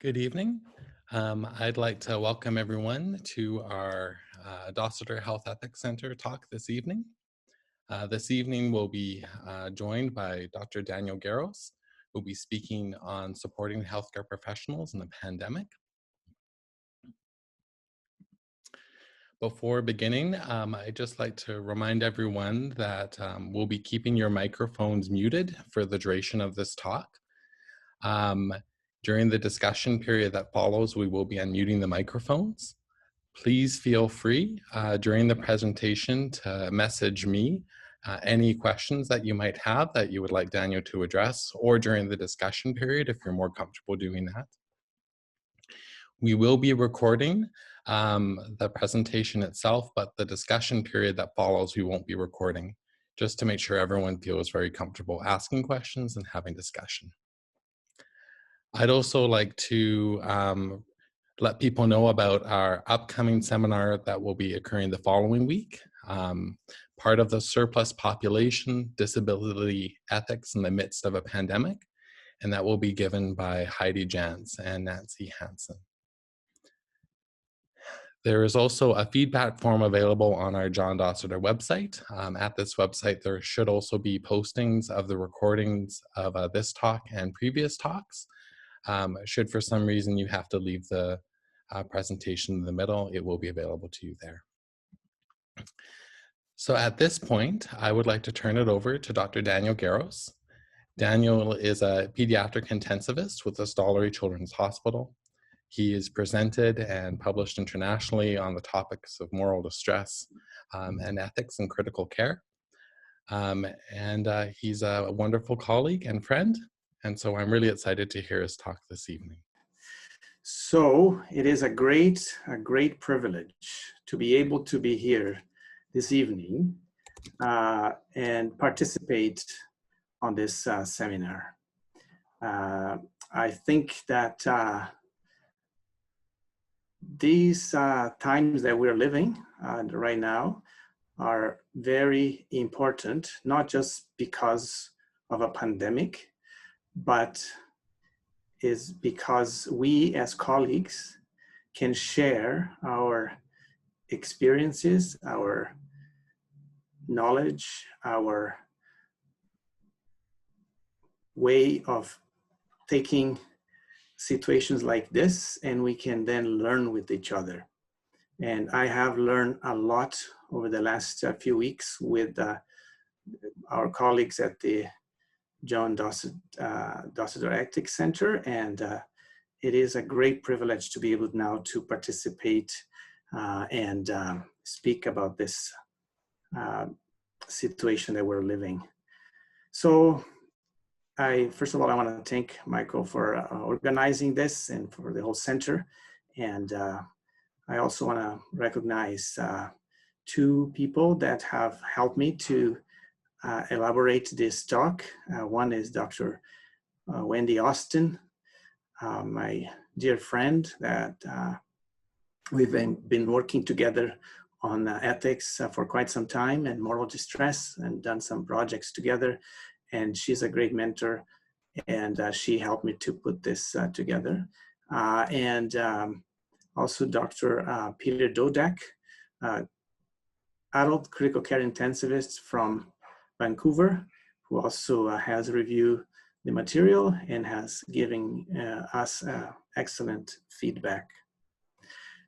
Good evening. I'd like to welcome everyone to our Dossiter Health Ethics Center talk this evening. This evening we'll be joined by Dr. Daniel Garros, who will be speaking on supporting healthcare professionals in the pandemic. Before beginning, I'd just like to remind everyone that we'll be keeping your microphones muted for the duration of this talk. During the discussion period that follows, we will be unmuting the microphones. Please feel free during the presentation to message me any questions that you might have that you would like Daniel to address, or during the discussion period if you're more comfortable doing that. We will be recording the presentation itself, but the discussion period that follows we won't be recording, just to make sure everyone feels very comfortable asking questions and having discussion. I'd also like to let people know about our upcoming seminar that will be occurring the following week. Part of the surplus population, disability ethics in the midst of a pandemic, and that will be given by Heidi Jantz and Nancy Hansen. There is also a feedback form available on our John Dossiter website. At this website, there should also be postings of the recordings of this talk and previous talks. Should for some reason you have to leave the presentation in the middle, it will be available to you there. So at this point, I would like to turn it over to Dr. Daniel Garros. Daniel is a pediatric intensivist with the Stollery Children's Hospital. He is presented and published internationally on the topics of moral distress and ethics in critical care. He's a wonderful colleague and friend. And so I'm really excited to hear his talk this evening. So it is a great privilege to be able to be here this evening and participate on this seminar. I think that these times that we're living right now are very important, not just because of a pandemic, but is because we as colleagues can share our experiences, our knowledge, our way of taking situations like this, and we can then learn with each other. And I have learned a lot over the last few weeks with our colleagues at the John Dossiter Ethics Center, and it is a great privilege to be able now to participate and speak about this situation that we're living. So first of all, I want to thank Michael for organizing this and for the whole center. And I also want to recognize two people that have helped me to elaborate this talk. One is Dr. Wendy Austin, my dear friend that we've been working together on ethics for quite some time and moral distress, and done some projects together. And she's a great mentor, and she helped me to put this together. Also Dr. Peter Dodak, adult critical care intensivist from Vancouver, who also has reviewed the material and has given us excellent feedback.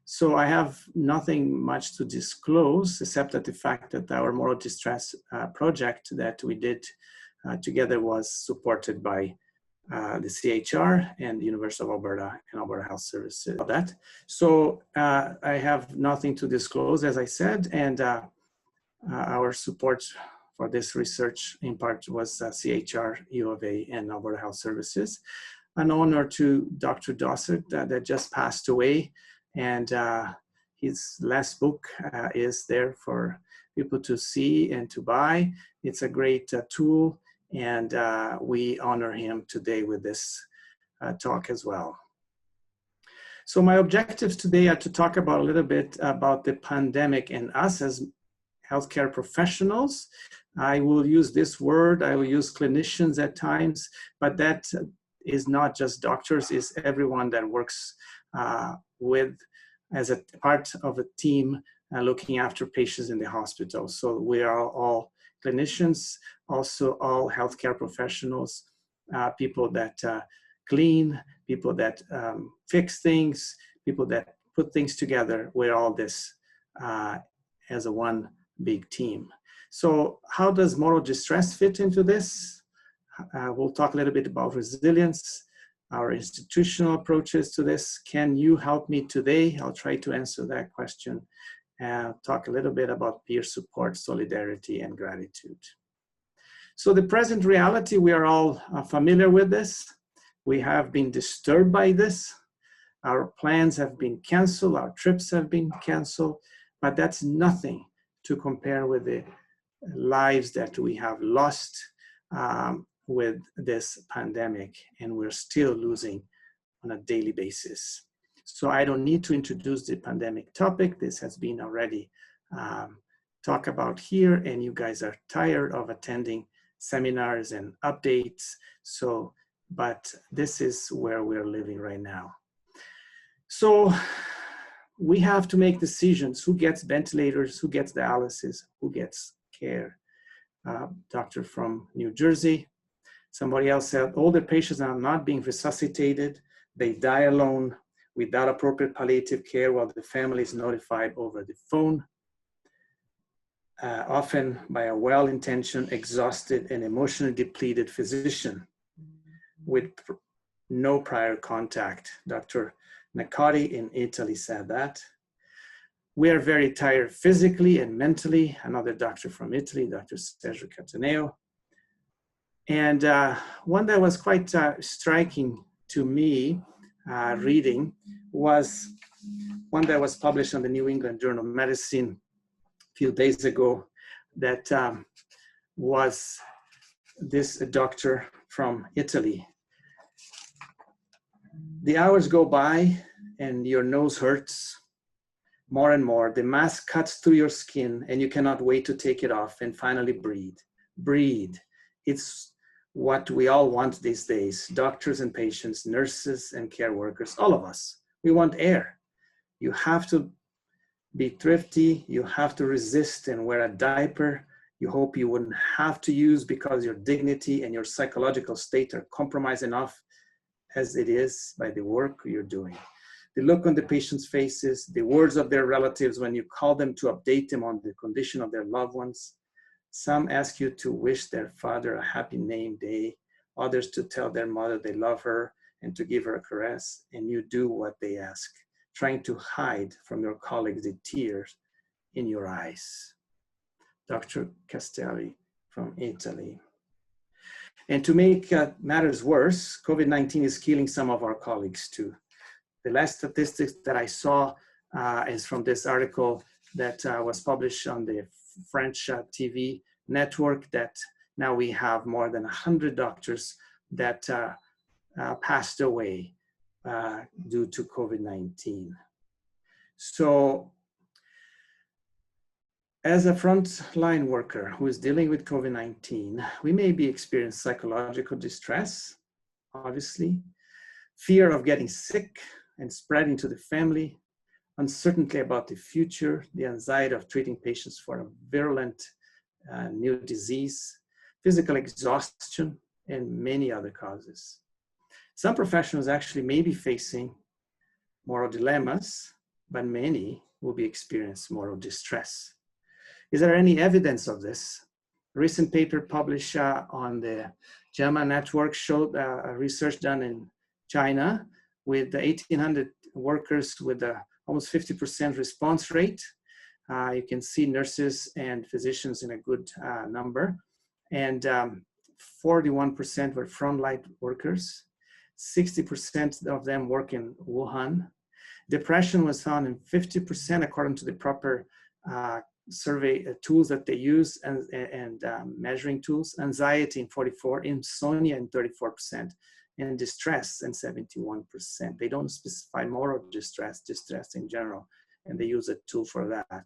So I have nothing much to disclose except that the fact that our moral distress project that we did together was supported by the CHR and the University of Alberta and Alberta Health Services. So I have nothing to disclose, as I said, and our support for this research in part was CHR, U of A, and Alberta Health Services. An honor to Dr. Dossett that just passed away, and his last book is there for people to see and to buy. It's a great tool, and we honor him today with this talk as well. So my objectives today are to talk about a little bit about the pandemic and us as healthcare professionals. I will use this word, I will use clinicians at times, but that is not just doctors, is everyone that works as a part of a team looking after patients in the hospital. So we are all clinicians, also all healthcare professionals, people that clean, people that fix things, people that put things together. We're all this as a one big team. So how does moral distress fit into this? We'll talk a little bit about resilience, our institutional approaches to this. Can you help me today? I'll try to answer that question and talk a little bit about peer support, solidarity, and gratitude. So the present reality, we are all familiar with this. We have been disturbed by this. Our plans have been canceled, our trips have been canceled, but that's nothing to compare with the lives that we have lost with this pandemic, and we're still losing on a daily basis. So I don't need to introduce the pandemic topic. This has been already talked about here, and you guys are tired of attending seminars and updates. So, but this is where we're living right now. So we have to make decisions. Who gets ventilators? Who gets dialysis? Who gets care? Doctor from New Jersey. Somebody else said, older patients are not being resuscitated. They die alone without appropriate palliative care while the family is notified over the phone, often by a well-intentioned, exhausted, and emotionally depleted physician with no prior contact. Dr. Nacotti in Italy said that. We are very tired physically and mentally. Another doctor from Italy, Dr. Sergio Cataneo. And one that was quite striking to me reading was one that was published on the New England Journal of Medicine a few days ago that was this doctor from Italy. The hours go by and your nose hurts more and more. The mask cuts through your skin and you cannot wait to take it off and finally breathe. Breathe. It's what we all want these days. Doctors and patients, nurses and care workers, all of us. We want air. You have to be thrifty. You have to resist and wear a diaper. You hope you wouldn't have to use because your dignity and your psychological state are compromised enough as it is by the work you're doing. The look on the patient's faces, the words of their relatives when you call them to update them on the condition of their loved ones. Some ask you to wish their father a happy name day, others to tell their mother they love her and to give her a caress, and you do what they ask, trying to hide from your colleagues the tears in your eyes. Dr. Castelli from Italy. And to make matters worse, COVID-19 is killing some of our colleagues too. The last statistics that I saw is from this article that was published on the French TV network, that now we have more than 100 doctors that passed away due to COVID-19. So as a frontline worker who is dealing with COVID-19, we may be experiencing psychological distress, obviously, fear of getting sick and spreading to the family, uncertainty about the future, the anxiety of treating patients for a virulent new disease, physical exhaustion, and many other causes. Some professionals actually may be facing moral dilemmas, but many will be experiencing moral distress. Is there any evidence of this? A recent paper published on the JAMA network showed research done in China with 1,800 workers with almost 50% response rate. You can see nurses and physicians in a good number. And 41% were frontline workers. 60% of them work in Wuhan. Depression was found in 50% according to the proper survey tools that they use and measuring tools. Anxiety in 44%, insomnia in 34%, and distress in 71%. They don't specify moral distress, distress in general, and they use a tool for that.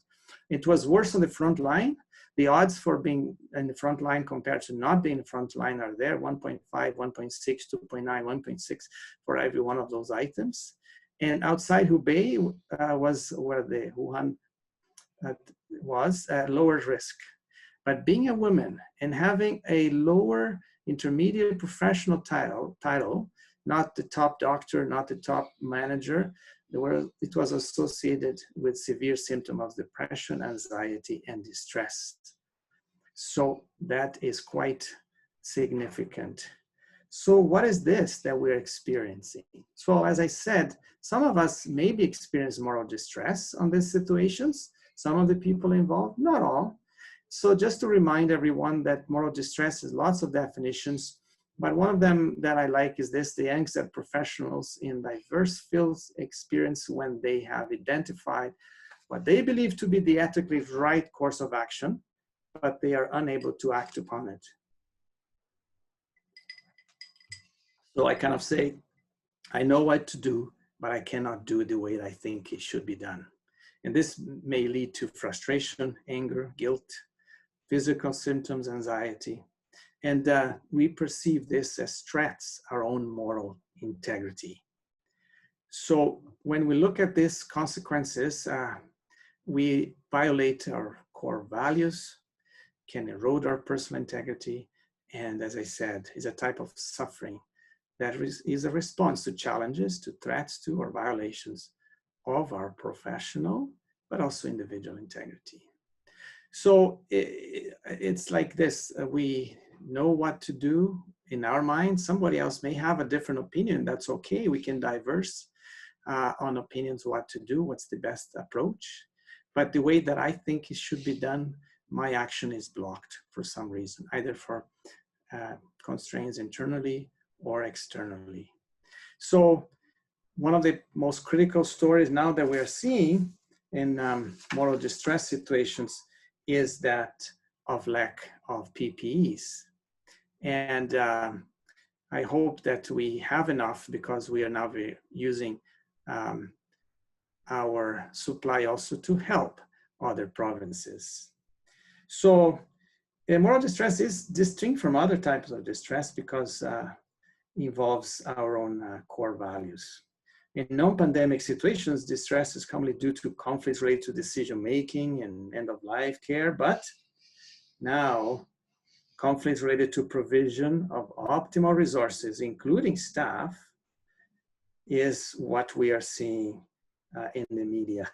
It was worse on the front line, The odds for being in the front line compared to not being in the front line are there, 1.5, 1.6, 2.9, 1.6 for every one of those items. And outside Hubei was where the Wuhan was at lower risk. But being a woman and having a lower intermediate professional title, not the top doctor, not the top manager, it was associated with severe symptoms of depression, anxiety, and distress. So that is quite significant. So what is this that we're experiencing? So as I said, some of us maybe experience moral distress on these situations. Some of the people involved, not all. So just to remind everyone that moral distress has lots of definitions, but one of them that I like is this: the angst that professionals in diverse fields experience when they have identified what they believe to be the ethically right course of action, but they are unable to act upon it. So I kind of say, I know what to do, but I cannot do it the way I think it should be done. And this may lead to frustration, anger, guilt, physical symptoms, anxiety. And we perceive this as threats our own moral integrity. So when we look at these consequences, we violate our core values, can erode our personal integrity, and as I said, is a type of suffering that is a response to challenges, to threats to, or violations of our professional, but also individual integrity. So it's like this, we know what to do in our mind. Somebody else may have a different opinion, that's okay. We can diverse on opinions, what to do, what's the best approach. But the way that I think it should be done, my action is blocked for some reason, either for constraints internally or externally. So one of the most critical stories now that we're seeing in moral distress situations is that of lack of PPEs. And I hope that we have enough, because we are now using our supply also to help other provinces. So moral distress is distinct from other types of distress because involves our own core values. In non-pandemic situations, distress is commonly due to conflicts related to decision-making and end-of-life care, but now conflicts related to provision of optimal resources, including staff, is what we are seeing in the media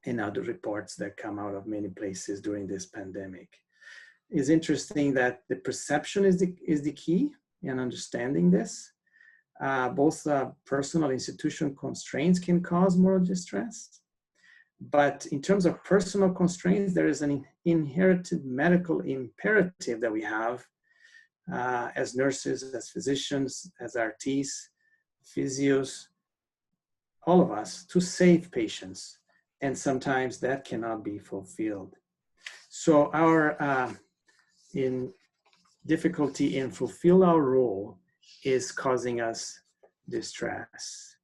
and other reports that come out of many places during this pandemic. It's interesting that the perception is the key in understanding this. Both personal institutional constraints can cause moral distress. But in terms of personal constraints, there is an inherited medical imperative that we have as nurses, as physicians, as RTs, physios, all of us, to save patients. And sometimes that cannot be fulfilled. So our difficulty in fulfill our role is causing us distress.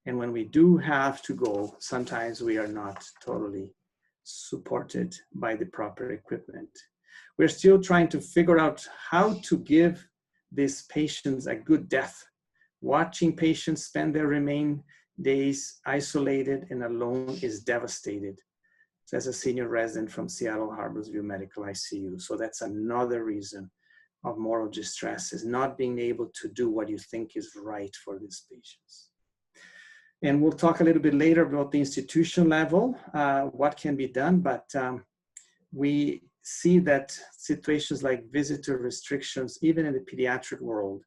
And when we do have to go, sometimes we are not totally supported by the proper equipment. We're still trying to figure out how to give these patients a good death. Watching patients spend their remaining days isolated and alone is devastated. As a senior resident from Seattle Harborsview Medical ICU. So that's another reason of moral distress, is not being able to do what you think is right for these patients. And we'll talk a little bit later about the institution level, what can be done, but we see that situations like visitor restrictions, even in the pediatric world,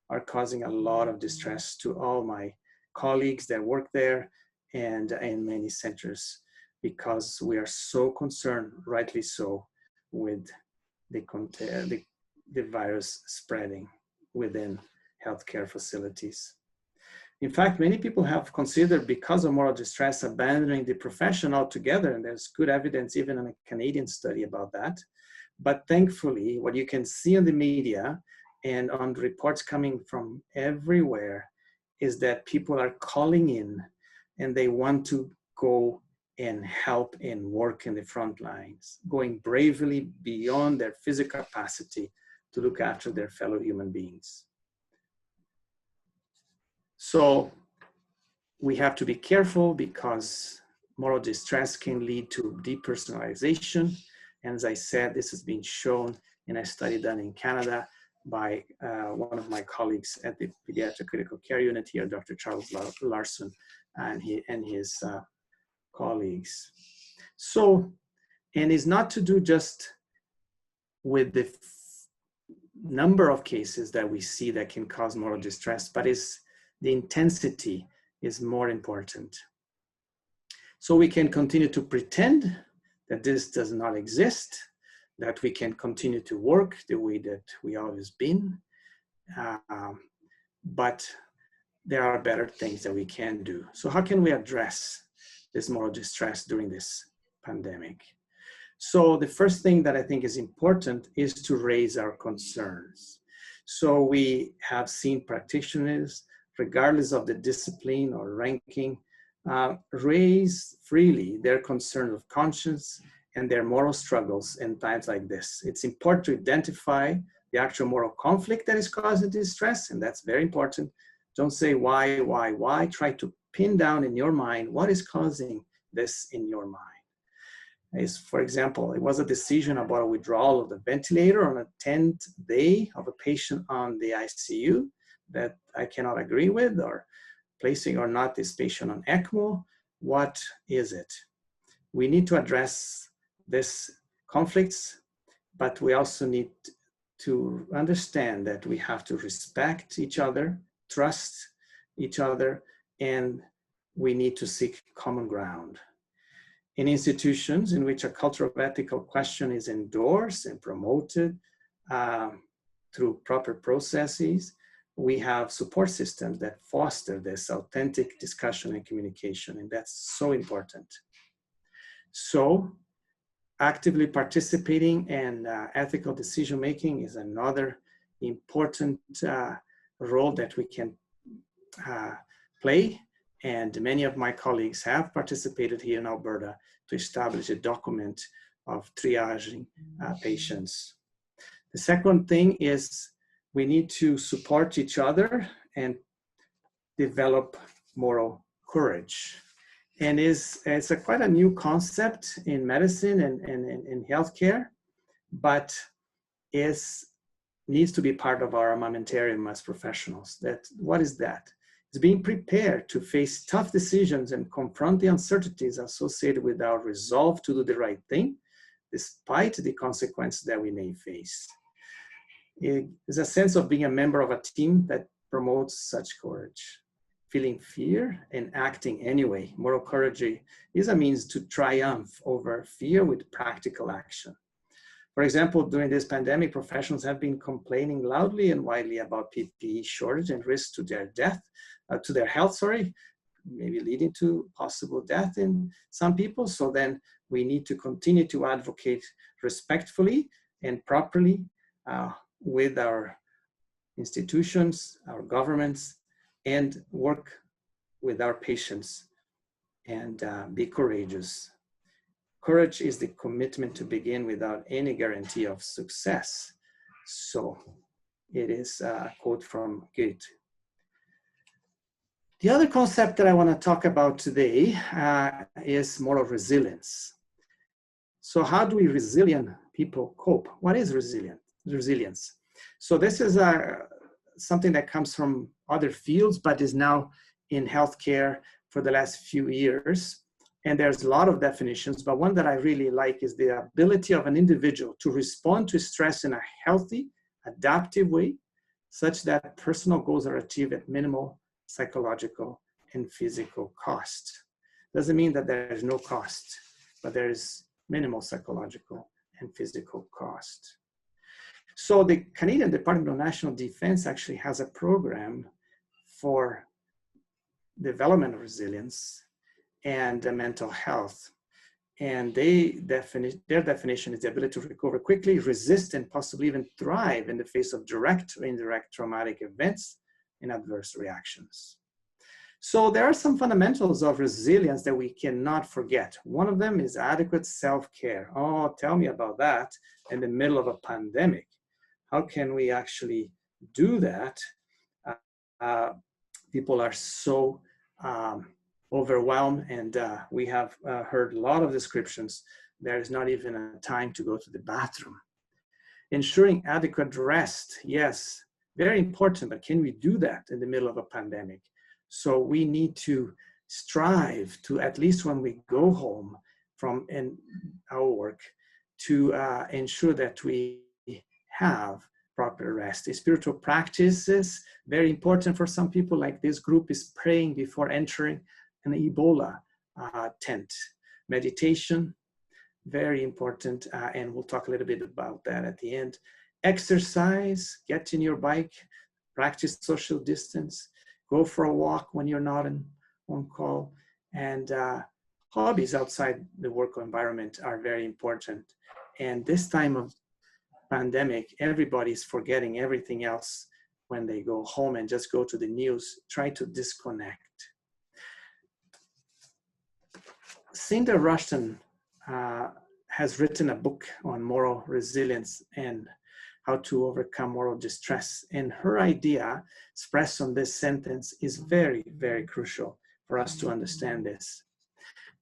are causing a lot of distress to all my colleagues that work there and in many centers, because we are so concerned, rightly so, with the virus spreading within healthcare facilities. In fact, many people have considered, because of moral distress, abandoning the profession altogether, and there's good evidence even in a Canadian study about that. But thankfully, what you can see in the media and on reports coming from everywhere is that people are calling in and they want to go and help and work in the front lines, going bravely beyond their physical capacity to look after their fellow human beings. So we have to be careful because moral distress can lead to depersonalization. And as I said, this has been shown in a study done in Canada by one of my colleagues at the Pediatric Critical Care Unit here, Dr. Charles Larson, and his colleagues. So, and it's not to do just with the number of cases that we see that can cause moral distress, but it's the intensity is more important. So we can continue to pretend that this does not exist, that we can continue to work the way that we always been, but there are better things that we can do. So how can we address this moral distress during this pandemic? So the first thing that I think is important is to raise our concerns. So we have seen practitioners, regardless of the discipline or ranking, raise freely their concern of conscience and their moral struggles in times like this. It's important to identify the actual moral conflict that is causing distress, and that's very important. Don't say why. Try to pin down in your mind what is causing this in your mind. Is, for example, it was a decision about a withdrawal of the ventilator on a 10th day of a patient on the ICU that I cannot agree with, or placing or not this patient on ECMO. What is it? We need to address this conflicts, but we also need to understand that we have to respect each other, trust each other, and we need to seek common ground. In institutions in which a culture of ethical question is endorsed and promoted through proper processes, we have support systems that foster this authentic discussion and communication, and that's so important. So actively participating in ethical decision-making is another important role that we can play. And many of my colleagues have participated here in Alberta to establish a document of triaging patients. The second thing is we need to support each other and develop moral courage. And it's quite a new concept in medicine and in healthcare, but needs to be part of our armamentarium as professionals. What is that? It's being prepared to face tough decisions and confront the uncertainties associated with our resolve to do the right thing, despite the consequences that we may face. It is a sense of being a member of a team that promotes such courage. Feeling fear and acting anyway. Moral courage is a means to triumph over fear with practical action. For example, during this pandemic, professionals have been complaining loudly and widely about PPE shortage and risk to their health, maybe leading to possible death in some people. So then we need to continue to advocate respectfully and properly with our institutions, our governments, and work with our patients and be courageous. Courage is the commitment to begin without any guarantee of success. So it is a quote from Goethe. The other concept that I want to talk about today is moral resilience. So how do we resilient people cope? What is resilience? So this is something that comes from other fields, but is now in healthcare for the last few years. And there's a lot of definitions, but one that I really like is the ability of an individual to respond to stress in a healthy, adaptive way, such that personal goals are achieved at minimal psychological and physical cost. Doesn't mean that there's no cost, but there is minimal psychological and physical cost. So the Canadian Department of National Defense actually has a program for development of resilience and mental health. And their definition is the ability to recover quickly, resist, and possibly even thrive in the face of direct or indirect traumatic events and adverse reactions. So there are some fundamentals of resilience that we cannot forget. One of them is adequate self-care. Oh, tell me about that in the middle of a pandemic. How can we actually do that? People are so overwhelmed, and we have heard a lot of descriptions. There is not even a time to go to the bathroom. Ensuring adequate rest, yes, very important, but can we do that in the middle of a pandemic? So we need to strive to, at least when we go home from our work, to ensure that we have proper rest. The spiritual practices, very important for some people, like this group is praying before entering an Ebola tent. Meditation, very important, and we'll talk a little bit about that at the end. Exercise, get in your bike, practice social distance, go for a walk when you're not on call, and hobbies outside the work environment are very important. And this time of pandemic, everybody's forgetting everything else when they go home and just go to the news. Try to disconnect. Cynthia Rushton has written a book on moral resilience and how to overcome moral distress. And her idea expressed on this sentence is very, very crucial for us to understand this.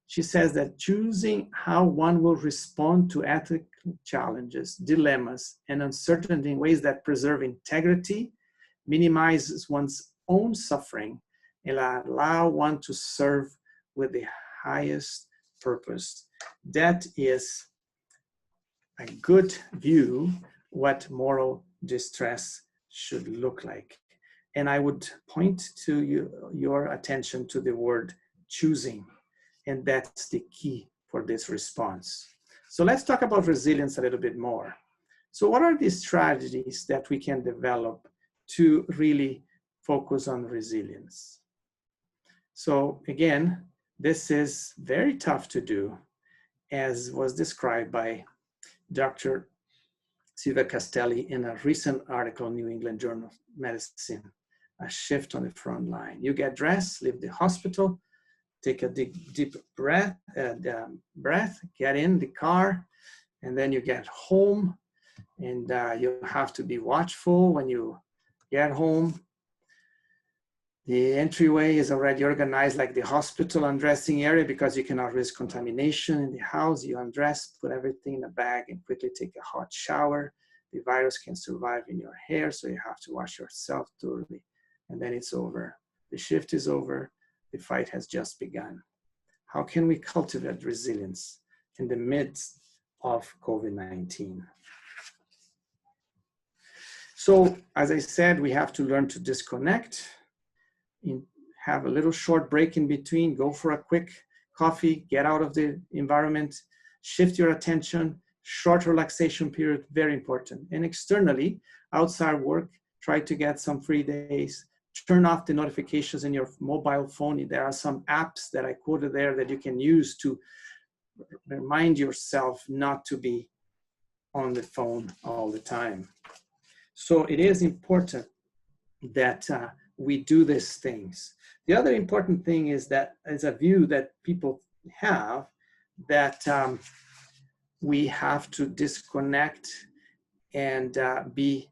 She says that choosing how one will respond to ethical challenges, dilemmas, and uncertainty in ways that preserve integrity, minimizes one's own suffering, and allow one to serve with the highest purpose. That is a good view what moral distress should look like. And I would point to your attention to the word choosing. And that's the key for this response. So let's talk about resilience a little bit more. So what are the strategies that we can develop to really focus on resilience? So again, this is very tough to do, as was described by Dr. Silvia Castelli in a recent article in New England Journal of Medicine, A Shift on the Front Line. You get dressed, leave the hospital, take a deep breath, get in the car, and then you get home, and you have to be watchful when you get home. The entryway is already organized like the hospital undressing area because you cannot risk contamination in the house. You undress, put everything in a bag, and quickly take a hot shower. The virus can survive in your hair, so you have to wash yourself thoroughly, and then it's over. The shift is over. The fight has just begun. How can we cultivate resilience in the midst of COVID-19? So, as I said, we have to learn to disconnect, have a little short break in between, go for a quick coffee, get out of the environment, shift your attention, short relaxation period, very important. And externally, outside work, try to get some free days. Turn off the notifications in your mobile phone. There are some apps that I quoted there that you can use to remind yourself not to be on the phone all the time. So it is important that we do these things. The other important thing is that is a view that people have that we have to disconnect and be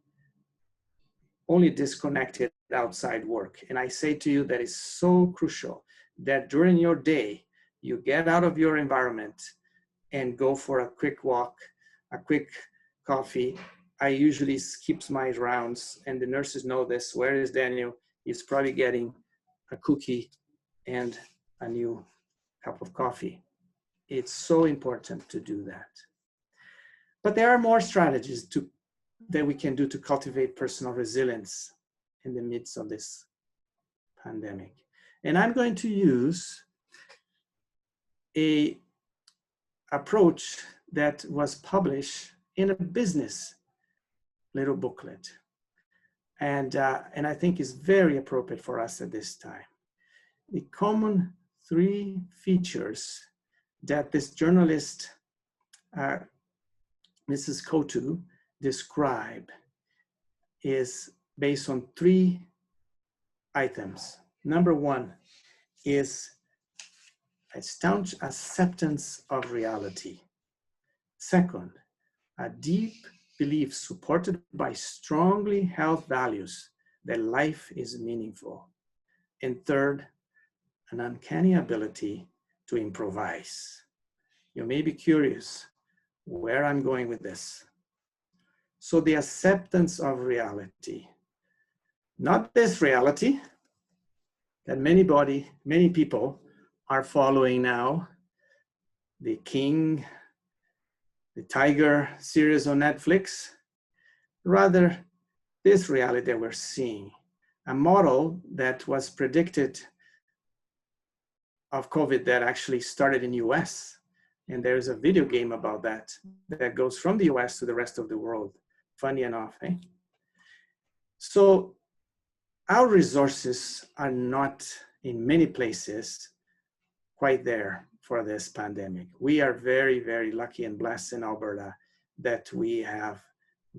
only disconnected outside work. And I say to you that is so crucial that during your day, you get out of your environment and go for a quick walk, a quick coffee. I usually skip my rounds, and the nurses know this. Where is Daniel? He's probably getting a cookie and a new cup of coffee. It's so important to do that. But there are more strategies that we can do to cultivate personal resilience in the midst of this pandemic. And I'm going to use an approach that was published in a business little booklet. And I think is very appropriate for us at this time. The common 3 features that this journalist, Mrs. Kotu, described is based on 3 items. Number 1, is a staunch acceptance of reality. Second, a deep belief supported by strongly held values that life is meaningful. And third, an uncanny ability to improvise. You may be curious where I'm going with this. So the acceptance of reality, not this reality that many people are following now, the King, the Tiger series on Netflix, rather this reality that we're seeing, a model that was predicted of COVID that actually started in US. And there's a video game about that goes from the US to the rest of the world. Funny enough, eh? So our resources are not in many places quite there for this pandemic. We are very, very lucky and blessed in Alberta that we have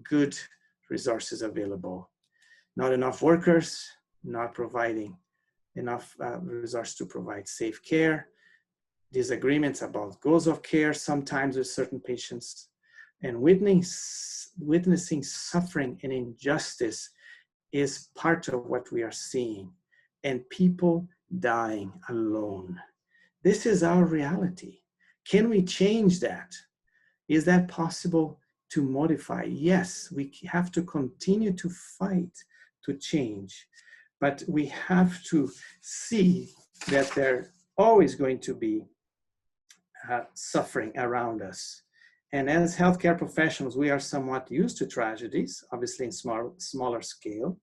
good resources available. Not enough workers, not providing enough resources to provide safe care, disagreements about goals of care sometimes with certain patients, and witnessing suffering and injustice is part of what we are seeing, and people dying alone. This is our reality. Can we change that? Is that possible to modify? Yes, we have to continue to fight to change, but we have to see that there's always going to be suffering around us. And as healthcare professionals, we are somewhat used to tragedies, obviously in smaller scale.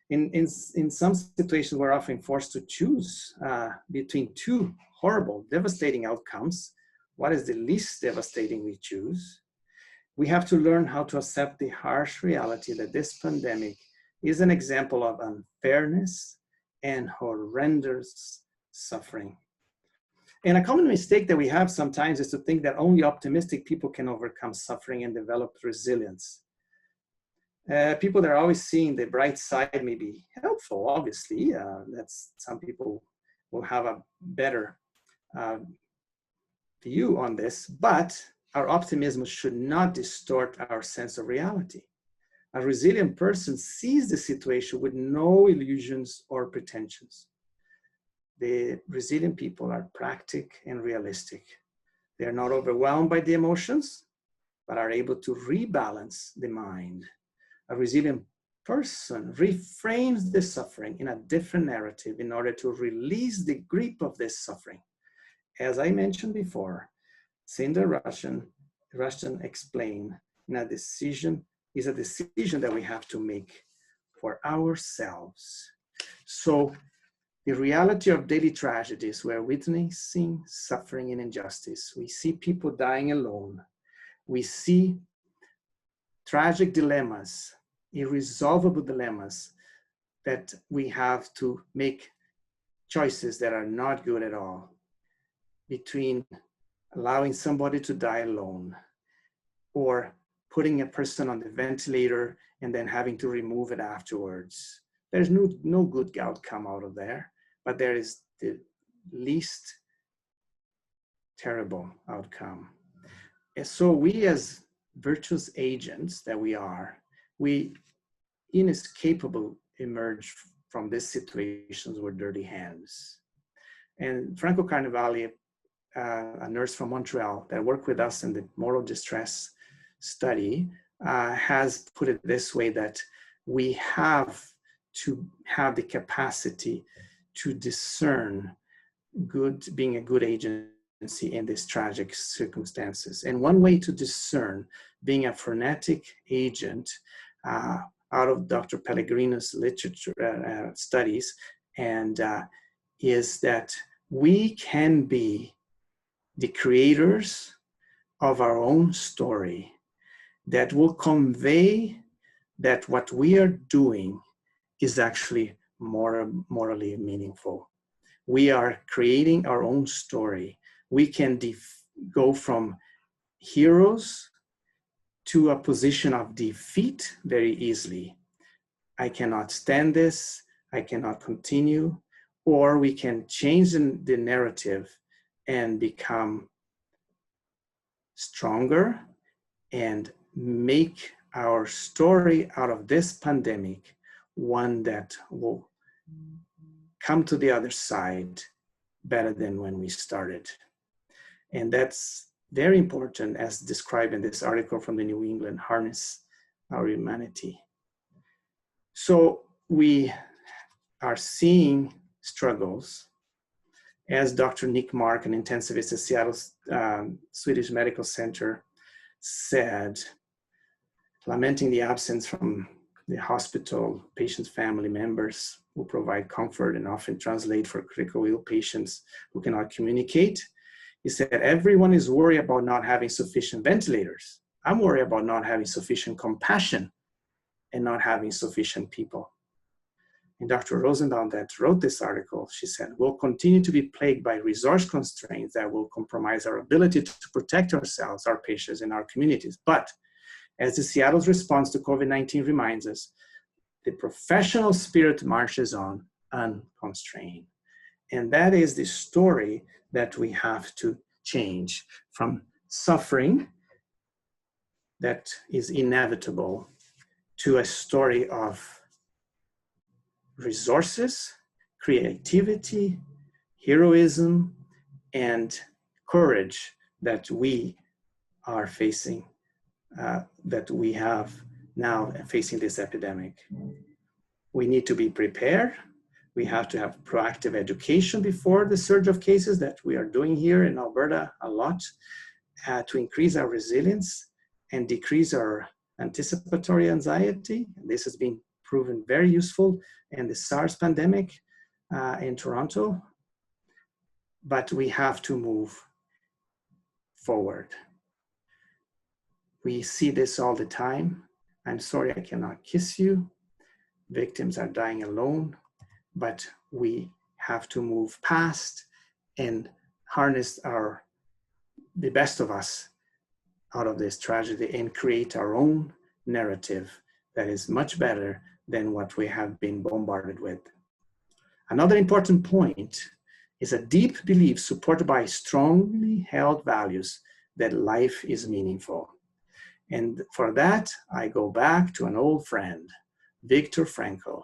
In some situations, we're often forced to choose between two horrible, devastating outcomes. What is the least devastating we choose? We have to learn how to accept the harsh reality that this pandemic is an example of unfairness and horrendous suffering. And a common mistake that we have sometimes is to think that only optimistic people can overcome suffering and develop resilience. People that are always seeing the bright side may be helpful, obviously. That's some people will have a better view on this, but our optimism should not distort our sense of reality. A resilient person sees the situation with no illusions or pretensions. The resilient people are practical and realistic. They are not overwhelmed by the emotions, but are able to rebalance the mind. A resilient person reframes the suffering in a different narrative in order to release the grip of this suffering. As I mentioned before, Cinda Rushton explained, a decision that we have to make for ourselves. So the reality of daily tragedies, we're witnessing suffering and injustice. We see people dying alone. We see tragic dilemmas, irresolvable dilemmas that we have to make choices that are not good at all, between allowing somebody to die alone or putting a person on the ventilator and then having to remove it afterwards. There's no good outcome out of there, but there is the least terrible outcome. And so we, as virtuous agents that we inescapably emerge from these situations with dirty hands. And Franco Carnevale, a nurse from Montreal that worked with us in the moral distress study, has put it this way, that we have to have the capacity to discern being a good agency in these tragic circumstances. And one way to discern being a frenetic agent out of Dr. Pellegrino's literature studies, and is that we can be the creators of our own story that will convey that what we are doing is actually morally meaningful. We are creating our own story. We can go from heroes to a position of defeat very easily. I cannot stand this. I cannot continue. or we can change the narrative and become stronger and make our story out of this pandemic one that will come to the other side better than when we started. And that's very important, as described in this article from the New England, Harness Our Humanity. So we are seeing struggles. As Dr. Nick Mark, an intensivist at Seattle Swedish Medical Center, said, lamenting the absence from the hospital, patients' family members who provide comfort and often translate for critical ill patients who cannot communicate. He said, everyone is worried about not having sufficient ventilators. I'm worried about not having sufficient compassion and not having sufficient people. And Dr. Rosenbaum, that wrote this article, she said, we'll continue to be plagued by resource constraints that will compromise our ability to protect ourselves, our patients, and our communities. But as the Seattle's response to COVID-19 reminds us, the professional spirit marches on unconstrained. And that is the story that we have to change from suffering that is inevitable to a story of resources, creativity, heroism, and courage that we are facing, that we have now facing this epidemic. We need to be prepared. We have to have proactive education before the surge of cases that we are doing here in Alberta a lot, to increase our resilience and decrease our anticipatory anxiety. This has been proven very useful in the SARS pandemic in Toronto, but we have to move forward. We see this all the time. I'm sorry I cannot kiss you. Victims are dying alone, but we have to move past and harness the best of us out of this tragedy and create our own narrative that is much better than what we have been bombarded with. Another important point is a deep belief supported by strongly held values that life is meaningful. And for that, I go back to an old friend, Viktor Frankl,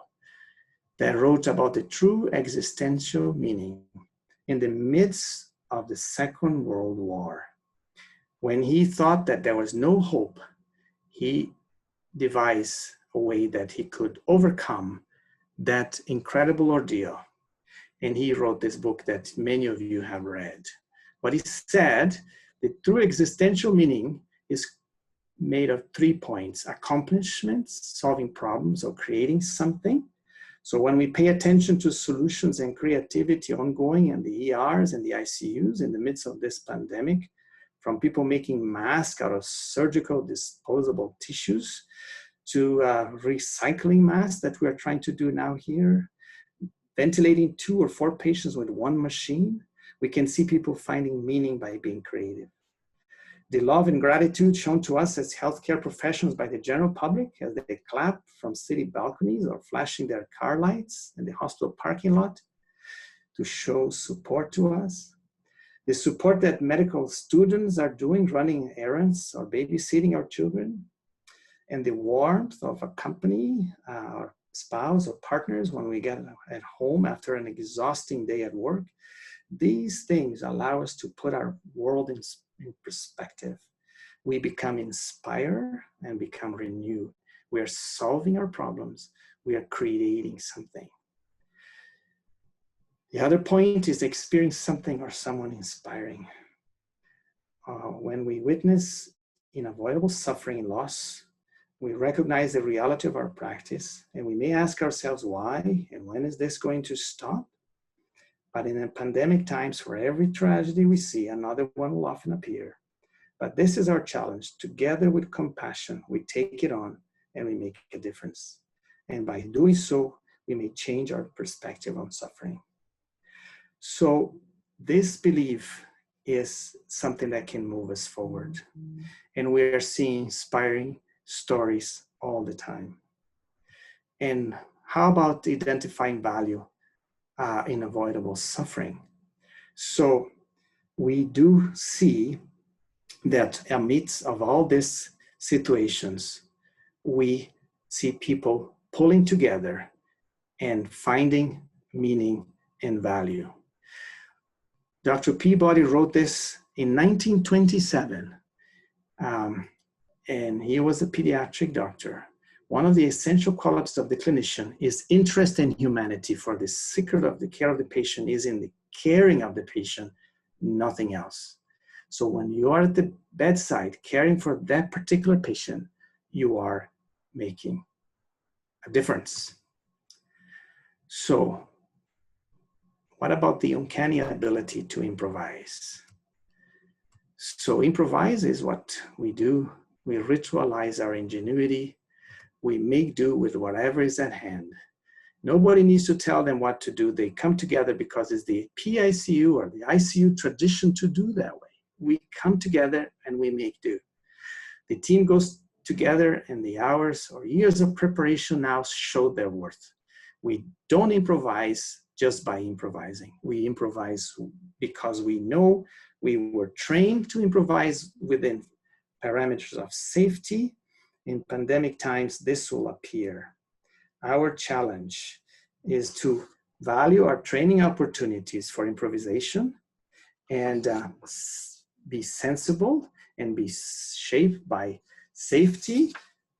that wrote about the true existential meaning in the midst of the Second World War. When he thought that there was no hope, he devised a way that he could overcome that incredible ordeal. And he wrote this book that many of you have read. What he said, the true existential meaning is made of 3 points: accomplishments, solving problems, or creating something. So when we pay attention to solutions and creativity ongoing in the ERs and the ICUs in the midst of this pandemic, from people making masks out of surgical disposable tissues to recycling masks that we're trying to do now here, ventilating 2 or 4 patients with 1 machine, we can see people finding meaning by being creative. The love and gratitude shown to us as healthcare professionals by the general public as they clap from city balconies or flashing their car lights in the hospital parking lot to show support to us. The support that medical students are doing, running errands or babysitting our children, and the warmth of a company, our spouse or partners when we get at home after an exhausting day at work. These things allow us to put our world in perspective. We become inspired and become renewed. We are solving our problems. We are creating something. The other point is experience something or someone inspiring. When we witness unavoidable suffering and loss, we recognize the reality of our practice, and we may ask ourselves why and when is this going to stop? But in pandemic times, for every tragedy we see, another one will often appear. But this is our challenge. Together with compassion, we take it on and we make a difference. And by doing so, we may change our perspective on suffering. So this belief is something that can move us forward. And we are seeing inspiring stories all the time. And how about identifying value? unavoidable suffering. So we do see that amidst of all these situations, we see people pulling together and finding meaning and value. Dr. Peabody wrote this in 1927, and he was a pediatric doctor. One of the essential qualities of the clinician is interest in humanity, for the secret of the care of the patient is in the caring of the patient, nothing else. So when you are at the bedside caring for that particular patient, you are making a difference. So what about the uncanny ability to improvise? So improvise is what we do. We ritualize our ingenuity. We make do with whatever is at hand. Nobody needs to tell them what to do. They come together because it's the PICU or the ICU tradition to do that way. We come together and we make do. The team goes together and the hours or years of preparation now show their worth. We don't improvise just by improvising. We improvise because we know we were trained to improvise within parameters of safety. In pandemic times, this will appear. Our challenge is to value our training opportunities for improvisation and be sensible and be shaped by safety,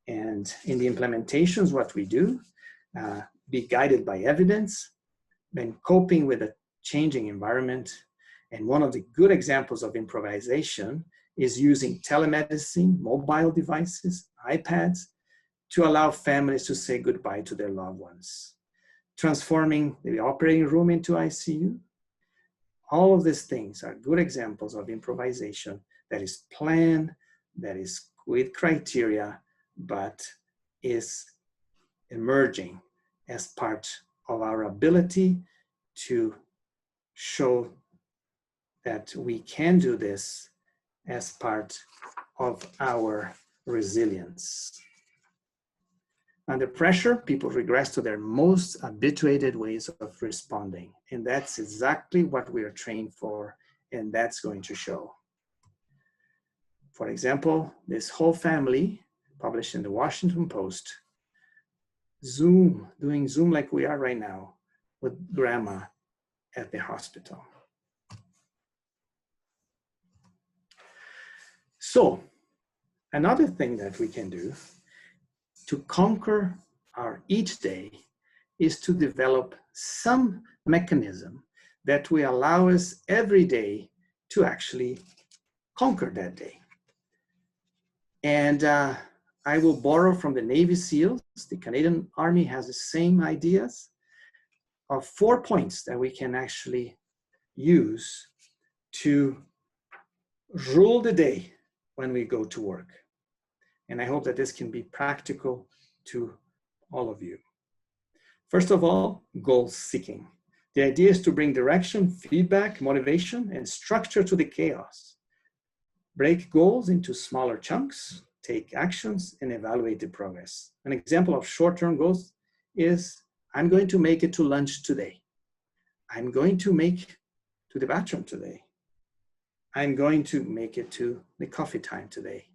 and in the implementations, what we do, be guided by evidence, and coping with a changing environment. And one of the good examples of improvisation is using telemedicine, mobile devices, iPads, to allow families to say goodbye to their loved ones, transforming the operating room into ICU. All of these things are good examples of improvisation that is planned, that is with criteria, but is emerging as part of our ability to show that we can do this as part of our resilience. Under pressure, people regress to their most habituated ways of responding. And that's exactly what we are trained for, and that's going to show. For example, this whole family, published in the Washington Post, doing Zoom like we are right now, with grandma at the hospital. So, another thing that we can do to conquer our each day is to develop some mechanism that will allow us every day to actually conquer that day. And I will borrow from the Navy SEALs. The Canadian Army has the same ideas of 4 points that we can actually use to rule the day when we go to work. And I hope that this can be practical to all of you. First of all, goal seeking. The idea is to bring direction, feedback, motivation, and structure to the chaos. Break goals into smaller chunks, take actions, and evaluate the progress. An example of short-term goals is, I'm going to make it to lunch today. I'm going to make to the bathroom today. I'm going to make it to the coffee time today.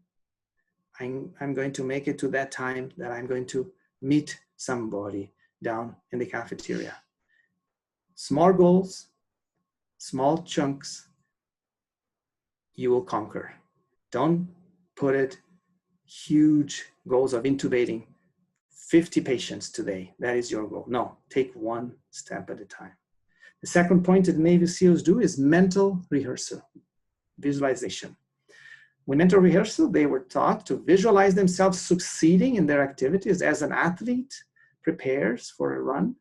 I'm going to make it to that time that I'm going to meet somebody down in the cafeteria. Small goals, small chunks, you will conquer. Don't put it huge goals of intubating 50 patients today. That is your goal. No, take one step at a time. The second point that Navy SEALs do is mental rehearsal, visualization. With mental rehearsal, they were taught to visualize themselves succeeding in their activities as an athlete prepares for a run,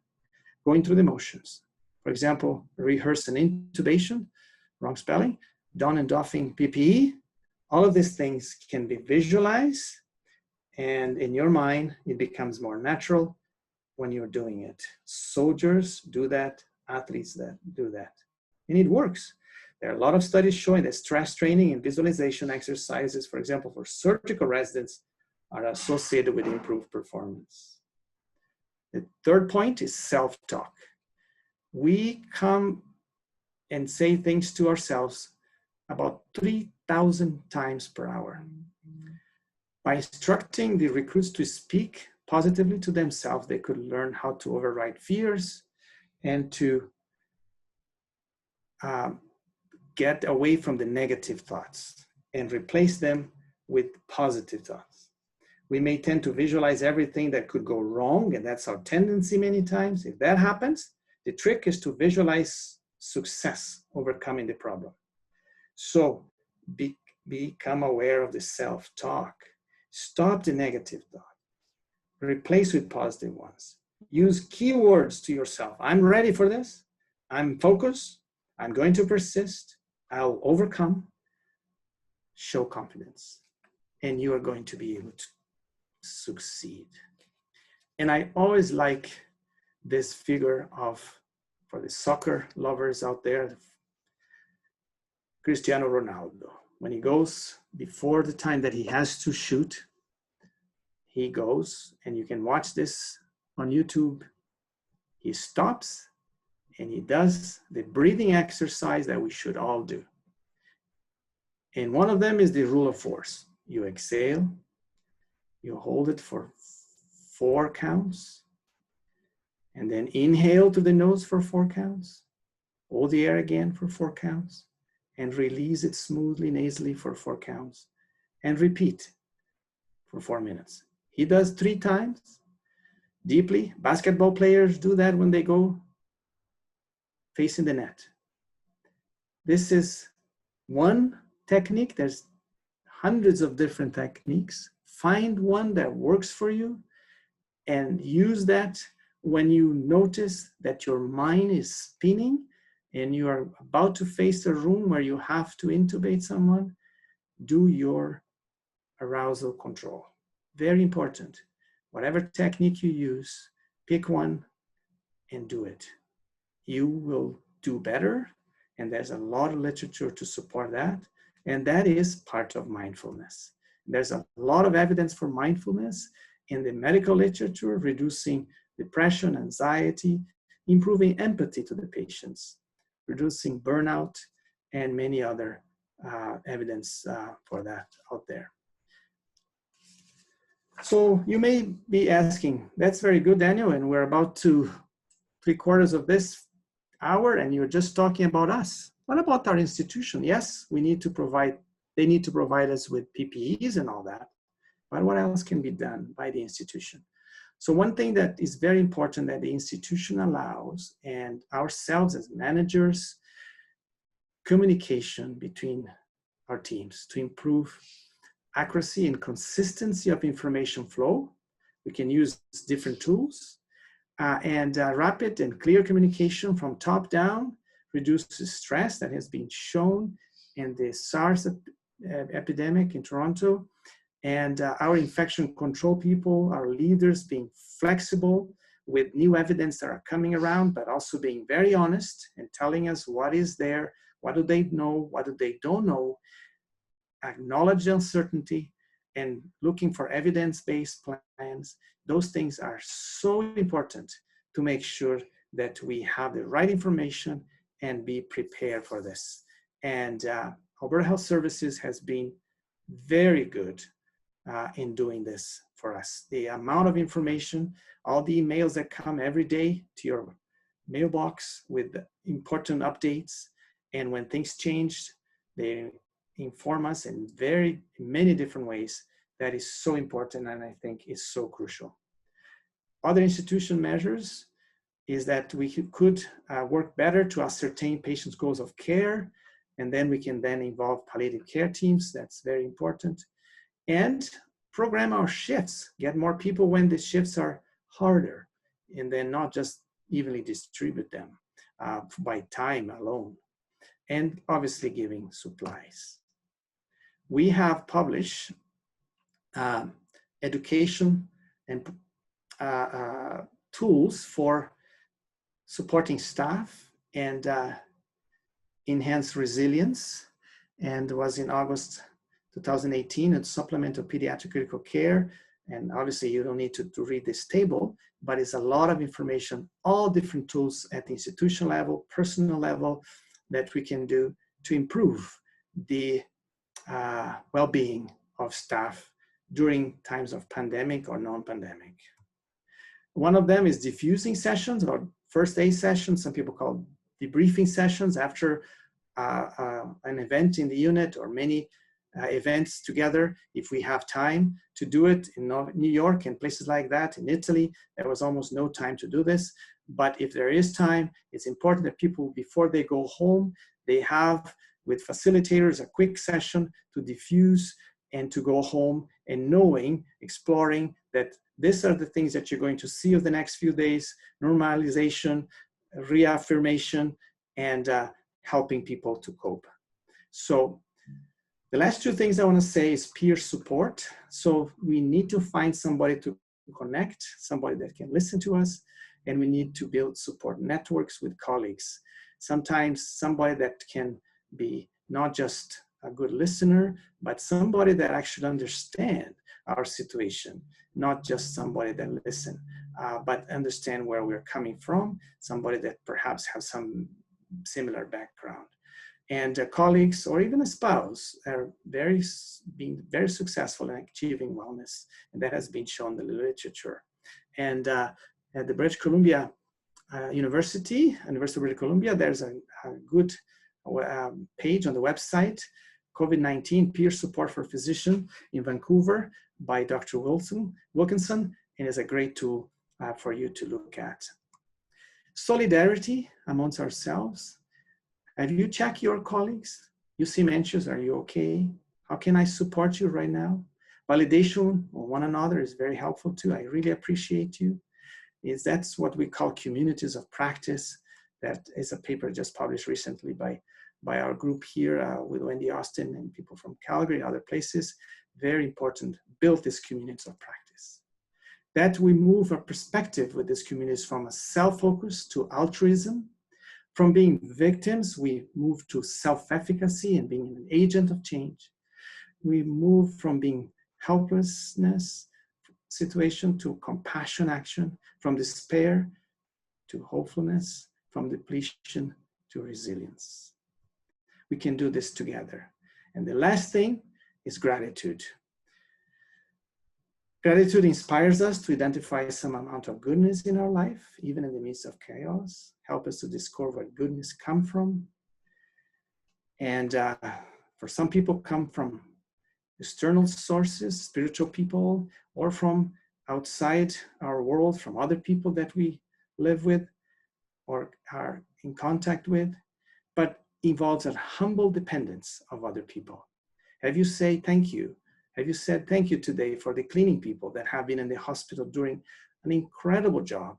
going through the motions. For example, rehearse an intubation, wrong spelling, don and doffing PPE. All of these things can be visualized, and in your mind, it becomes more natural when you're doing it. Soldiers do that, athletes that do that, and it works. There are a lot of studies showing that stress training and visualization exercises, for example, for surgical residents, are associated with improved performance. The third point is self-talk. we come and say things to ourselves about 3,000 times per hour. By instructing the recruits to speak positively to themselves, they could learn how to override fears and to get away from the negative thoughts and replace them with positive thoughts. We may tend to visualize everything that could go wrong, and that's our tendency many times. If that happens, the trick is to visualize success, overcoming the problem. So become aware of the self-talk. Stop the negative thought. Replace with positive ones. Use keywords to yourself. I'm ready for this. I'm focused. I'm going to persist. I'll overcome. Show confidence. And you are going to be able to succeed. And I always like this figure of, for the soccer lovers out there, Cristiano Ronaldo. When he goes before the time that he has to shoot, he goes, and you can watch this on YouTube. He stops and he does the breathing exercise that we should all do. And one of them is the rule of force. You exhale, you hold it for 4 counts, and then inhale to the nose for 4 counts, hold the air again for 4 counts, and release it smoothly, nasally for 4 counts, and repeat for 4 minutes. He does 3 times deeply. Basketball players do that when they go facing the net. This is one technique. There's hundreds of different techniques. Find one that works for you and use that when you notice that your mind is spinning and you are about to face a room where you have to intubate someone. Do your arousal control. Very important. Whatever technique you use, pick one and do it. You will do better, and there's a lot of literature to support that, and that is part of mindfulness. There's a lot of evidence for mindfulness in the medical literature, reducing depression, anxiety, improving empathy to the patients, reducing burnout, and many other evidence for that out there. So you may be asking, that's very good, Daniel, and we're about to 3/4 of this hour and you're just talking about us. What about our institution? Yes, we need to provide, they need to provide us with PPEs and all that, but what else can be done by the institution? So one thing that is very important that the institution allows, and ourselves as managers, communication between our teams to improve accuracy and consistency of information flow. We can use different tools and rapid and clear communication from top down reduces stress that has been shown in the SARS epidemic in Toronto. And our infection control people, our leaders being flexible with new evidence that are coming around, but also being very honest and telling us what is there, what do they know, what do they don't know, acknowledge uncertainty, and looking for evidence-based plans. Those things are so important to make sure that we have the right information and be prepared for this. And Alberta Health Services has been very good in doing this for us. The amount of information, all the emails that come every day to your mailbox with important updates, and when things change, they inform us in many different ways. That is so important, and I think is so crucial. Other institution measures is that we could work better to ascertain patients' goals of care, and then we can then involve palliative care teams. That's very important. And program our shifts, get more people when the shifts are harder, and then not just evenly distribute them by time alone. And obviously giving supplies. We have published education and tools for supporting staff and enhance resilience, and was in August 2018, a supplement of pediatric critical care. And obviously you don't need to read this table, but it's a lot of information, all different tools at the institution level, personal level, that we can do to improve the well-being of staff during times of pandemic or non-pandemic. One of them is diffusing sessions or first aid sessions. Some people call debriefing sessions after an event in the unit or many events together. If we have time to do it in New York and places like that, in Italy, there was almost no time to do this. But if there is time, it's important that people, before they go home, they have with facilitators a quick session to diffuse and to go home and knowing, exploring that these are the things that you're going to see over the next few days: normalization, reaffirmation, and helping people to cope. So the last two things I want to say is peer support. So we need to find somebody to connect, somebody that can listen to us, and we need to build support networks with colleagues. Sometimes somebody that can be not just a good listener, but somebody that actually understand our situation, not just somebody that listen, but understand where we're coming from, somebody that perhaps has some similar background. And colleagues or even a spouse are being very successful in achieving wellness, and that has been shown in the literature. And at the British Columbia University of British Columbia, there's a good page on the website, COVID-19 Peer Support for Physicians in Vancouver by Dr. Wilkinson, and is a great tool for you to look at. Solidarity amongst ourselves. Have you checked your colleagues? You seem anxious. Are you okay? How can I support you right now? Validation of one another is very helpful too. I really appreciate you. That's what we call communities of practice. That is a paper just published recently by our group here with Wendy Austin and people from Calgary and other places. Very important, build these communities of practice. That we move our perspective with these communities from a self-focus to altruism. From being victims, we move to self-efficacy and being an agent of change. We move from being helplessness situation to compassion action, from despair to hopefulness, from depletion to resilience. We can do this together. And the last thing is gratitude. Gratitude inspires us to identify some amount of goodness in our life, even in the midst of chaos, help us to discover where goodness comes from. And for some people come from external sources, spiritual people, or from outside our world, from other people that we live with or are in contact with, but involves a humble dependence of other people. Have you said thank you? Have you said thank you today for the cleaning people that have been in the hospital doing an incredible job?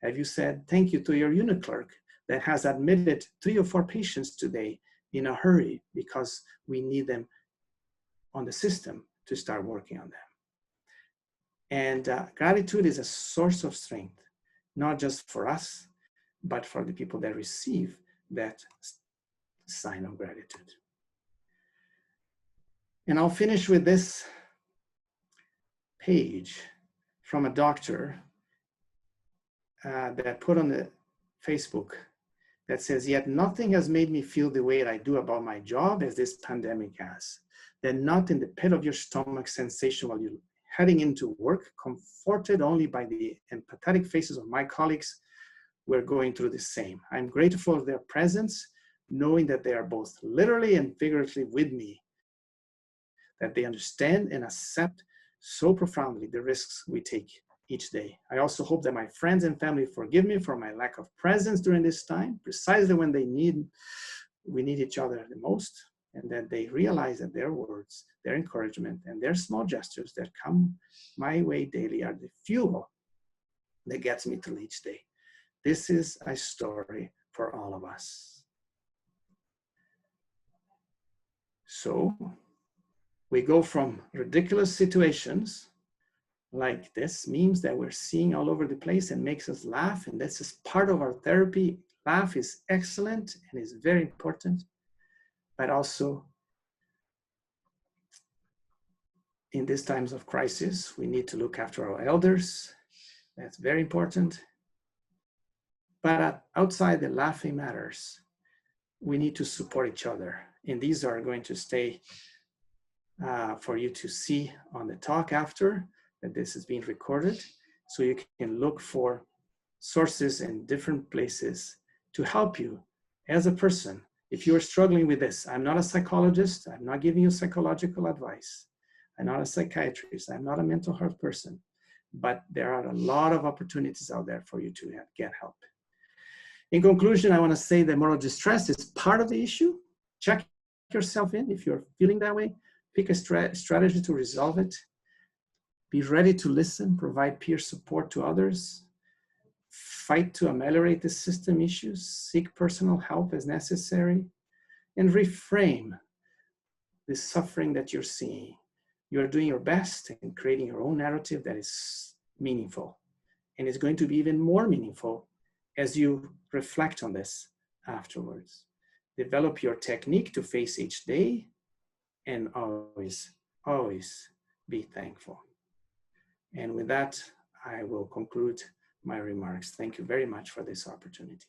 Have you said thank you to your unit clerk that has admitted 3 or 4 patients today in a hurry because we need them on the system to start working on them? And gratitude is a source of strength, not just for us, but for the people that receive that sign of gratitude. And I'll finish with this page from a doctor that put on the Facebook that says, "Yet nothing has made me feel the way I do about my job as this pandemic has. That not in the pit of your stomach sensation while you're heading into work, comforted only by the empathetic faces of my colleagues, we're going through the same. I'm grateful for their presence, knowing that they are both literally and figuratively with me, that they understand and accept so profoundly the risks we take each day. I also hope that my friends and family forgive me for my lack of presence during this time, precisely when we need each other the most, and that they realize that their words, their encouragement, and their small gestures that come my way daily are the fuel that gets me through each day. This is a story for all of us." So we go from ridiculous situations like this, memes that we're seeing all over the place and makes us laugh, and this is part of our therapy. Laugh is excellent and is very important, but also in these times of crisis, we need to look after our elders. That's very important. But outside the laughing matters, we need to support each other. And these are going to stay for you to see on the talk after that this is being recorded. So you can look for sources in different places to help you as a person. If you're struggling with this, I'm not a psychologist. I'm not giving you psychological advice. I'm not a psychiatrist. I'm not a mental health person. But there are a lot of opportunities out there for you to get help. In conclusion, I want to say that moral distress is part of the issue. Check yourself in if you're feeling that way. Pick a strategy to resolve it. Be ready to listen, provide peer support to others. Fight to ameliorate the system issues. Seek personal help as necessary. And reframe the suffering that you're seeing. You're doing your best in creating your own narrative that is meaningful. And it's going to be even more meaningful as you reflect on this afterwards. Develop your technique to face each day, and always, always be thankful. And with that, I will conclude my remarks. Thank you very much for this opportunity.